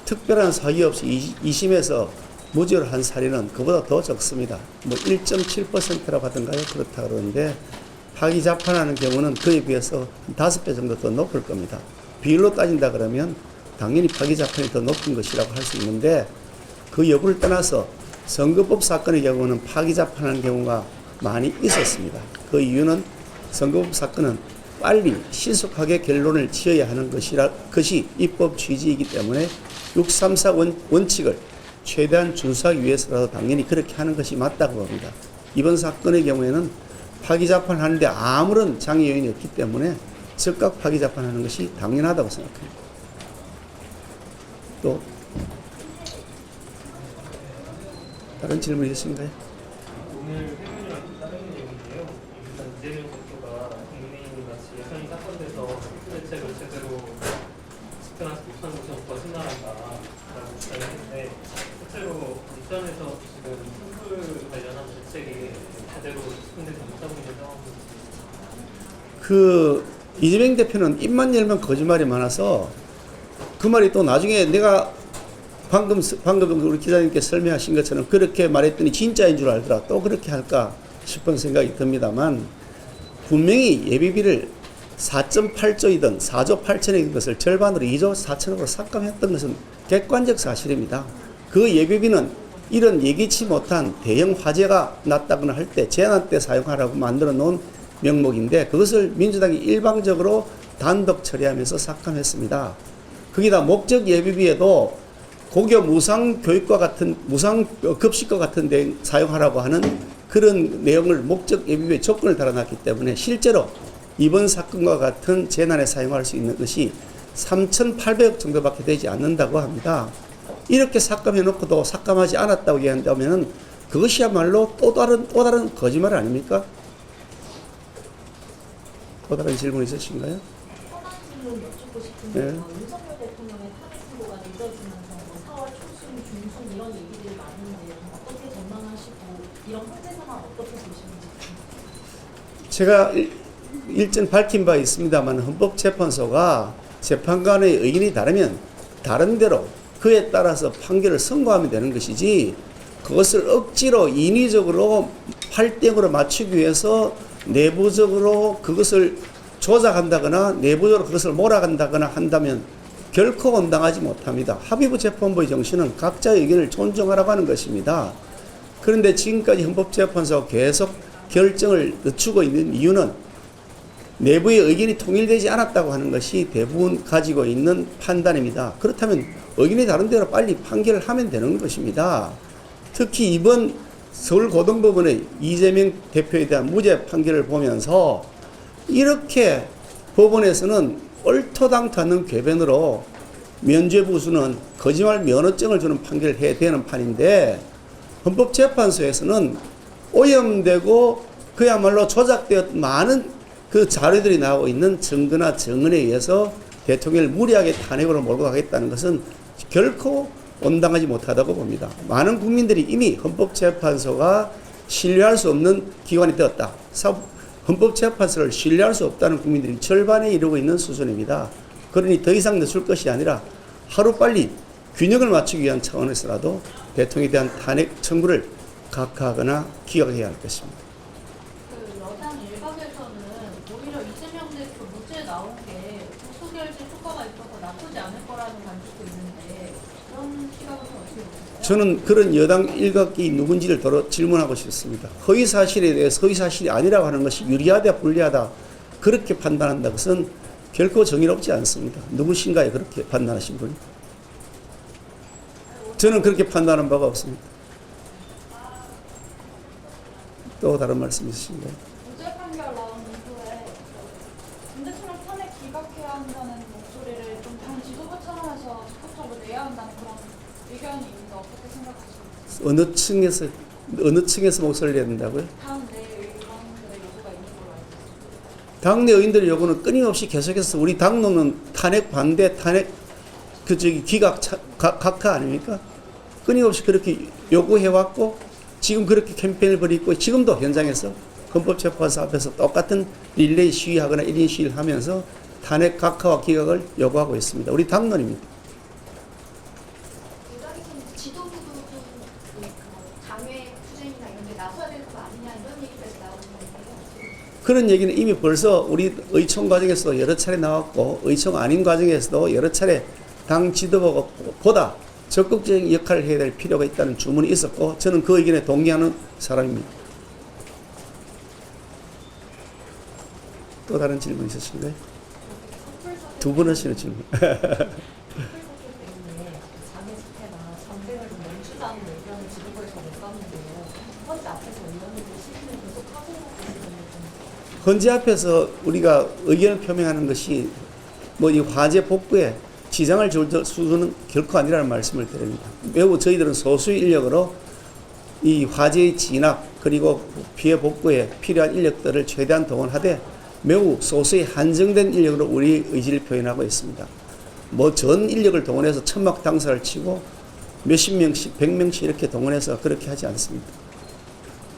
특별한 사유 없이 2심에서 무죄를 한 사례는 그보다 더 적습니다. 뭐 1.7%라고 하던가요? 그렇다 그러는데 파기 재판하는 경우는 그에 비해서 5배 정도 더 높을 겁니다. 비율로 따진다 그러면 당연히 파기 재판이 더 높은 것이라고 할 수 있는데 그 여부를 떠나서 선거법 사건의 경우는 파기 재판하는 경우가 많이 있었습니다. 그 이유는 선거법 사건은 빨리 신속하게 결론을 지어야 하는 것이 입법 취지이기 때문에 634 원칙을 최대한 준수하기 위해서라도 당연히 그렇게 하는 것이 맞다고 봅니다. 이번 사건의 경우에는 파기 재판하는데 아무런 장애 요인이 없기 때문에 즉각 파기 재판하는 것이 당연하다고 생각합니다. 또 다른 질문 있으신가요? 오늘 회견이랑 다른 내용인데요. 일단 이재명 대표가 국민의힘 같이 예선이 사건돼서 대책을 제대로 집행하지 못한 것은 거짓말한다라고 주장했는데 실제로 일선에서 지금 선출 관련한 대책이 제대로 집행되지 못하고 있는 상황입니다. 그 이재명 대표는 입만 열면 거짓말이 많아서 그 말이 또 나중에 내가 방금 우리 기자님께 설명하신 것처럼 그렇게 말했더니 진짜인 줄 알더라. 또 그렇게 할까 싶은 생각이 듭니다만 분명히 예비비를 4.8조이든 4조 8천억인 것을 절반으로 2조 4천억으로 삭감했던 것은 객관적 사실입니다. 그 예비비는 이런 예기치 못한 대형 화재가 났다거나 할 때 재난 때 사용하라고 만들어 놓은 명목인데 그것을 민주당이 일방적으로 단독 처리하면서 삭감했습니다. 거기다 목적 예비비에도 고교 무상 교육과 같은 무상 급식과 같은 데 사용하라고 하는 그런 내용을 목적 예비비에 조건을 달아놨기 때문에 실제로 이번 사건과 같은 재난에 사용할 수 있는 것이 3,800억 정도밖에 되지 않는다고 합니다. 이렇게 삭감해 놓고도 삭감하지 않았다고 얘기한다면 그것이야말로 또 다른 거짓말 아닙니까? 또 다른 질문 있으신가요? 질문 여쭙고 싶은데 네. 윤석열 대통령의 탄핵 선고가 늦어지면서 4월 초순, 중순 이런 얘기들이 많은데 어떻게 전망하시고 이런 현재 상황 어떻게 보시는지. 제가 일전 밝힌 바 있습니다만 헌법재판소가 재판관의 의견이 다르면 다른 대로 그에 따라서 판결을 선고하면 되는 것이지 그것을 억지로 인위적으로 8대0으로 맞추기 위해서 내부적으로 그것을 조작한다거나 내부적으로 그것을 몰아간다거나 한다면 결코 온당하지 못합니다. 합의부 재판부의 정신은 각자의 의견을 존중하라고 하는 것입니다. 그런데 지금까지 헌법재판소가 계속 결정을 늦추고 있는 이유는 내부의 의견이 통일되지 않았다고 하는 것이 대부분 가지고 있는 판단입니다. 그렇다면 의견이 다른 대로 빨리 판결을 하면 되는 것입니다. 특히 이번 서울고등법원의 이재명 대표에 대한 무죄 판결을 보면서 이렇게 법원에서는 얼토당토 않는 궤변으로 면죄부수는 거짓말 면허증을 주는 판결을 해야 되는 판인데 헌법재판소에서는 오염되고 그야말로 조작되었던 많은 그 자료들이 나오고 있는 증거나 증언에 의해서 대통령을 무리하게 탄핵으로 몰고 가겠다는 것은 결코 온당하지 못하다고 봅니다. 많은 국민들이 이미 헌법재판소가 신뢰할 수 없는 기관이 되었다. 헌법재판소를 신뢰할 수 없다는 국민들이 절반에 이르고 있는 수준입니다. 그러니 더 이상 늦출 것이 아니라 하루빨리 균형을 맞추기 위한 차원에서라도 대통령에 대한 탄핵 청구를 각하하거나 기각해야 할 것입니다. 그 여당 일각에서는 오히려 이재명 대표 무죄 나온 게 보수결집 효과가 있어서 나쁘지 않을 거라는 관측도 있는데 그런 시각은 어떻게 보세요? 저는 그런 여당 일각이 누군지를 더러 질문하고 싶습니다. 허위사실에 대해서 허위사실이 아니라고 하는 것이 유리하다 불리하다 그렇게 판단한다 것은 결코 정의롭지 않습니다. 누구신가요? 그렇게 판단하신 분이? 저는 그렇게 판단한 바가 없습니다. 또 다른 말씀 있으신가요? 무죄 판결 나온 이후에 문 대통령 탄핵 기각해야 한다는 목소리를 좀 당 지도부 차원에서 적극적으로 내야 한다는 그런 의견이 있는데 어떻게 생각하십니까? 어느 층에서 목소리를 내야 된다고요? 당 내 의원들의 요구가 있는 걸로 알고 있습니다. 당내 의원들의 요구는 끊임없이 계속해서 우리 당론은 탄핵 반대, 탄핵 기각 각하 아닙니까? 끊임없이 그렇게 요구해왔고 지금 그렇게 캠페인을 벌이고 지금도 현장에서 헌법재판소 앞에서 똑같은 릴레이 시위하거나 1인 시위를 하면서 탄핵 각하와 기각을 요구하고 있습니다. 우리 당론입니다. 지도부도 좀 장외 투쟁이나 이런 데 나서야 되는 거 아니냐 이런 얘기까지 나오는 건데요. 그런 얘기는 이미 벌써 우리 의총 과정에서도 여러 차례 나왔고 의총 아닌 과정에서도 여러 차례 당 지도부가 보다 적극적인 역할을 해야 될 필요가 있다는 주문이 있었고 저는 그 의견에 동의하는 사람입니다. 또 다른 질문 있으신가요? 두 분 하시는 질문. 때문에 장애 집회나 전쟁을 좀 멈추자는 의견을 지도부에서 냈었는데요. 헌재 앞에서 의원님들 시위는 계속 하고 계시는데 헌재 앞에서 우리가 의견을 표명하는 것이 뭐 이 화재 복구에 지장을 줄 수준은 결코 아니라는 말씀을 드립니다. 매우 저희들은 소수의 인력으로 이 화재의 진압 그리고 피해 복구에 필요한 인력들을 최대한 동원하되 매우 소수의 한정된 인력으로 우리 의지를 표현하고 있습니다. 뭐 전 인력을 동원해서 천막 당사를 치고 몇십 명씩, 100명씩 이렇게 동원해서 그렇게 하지 않습니다.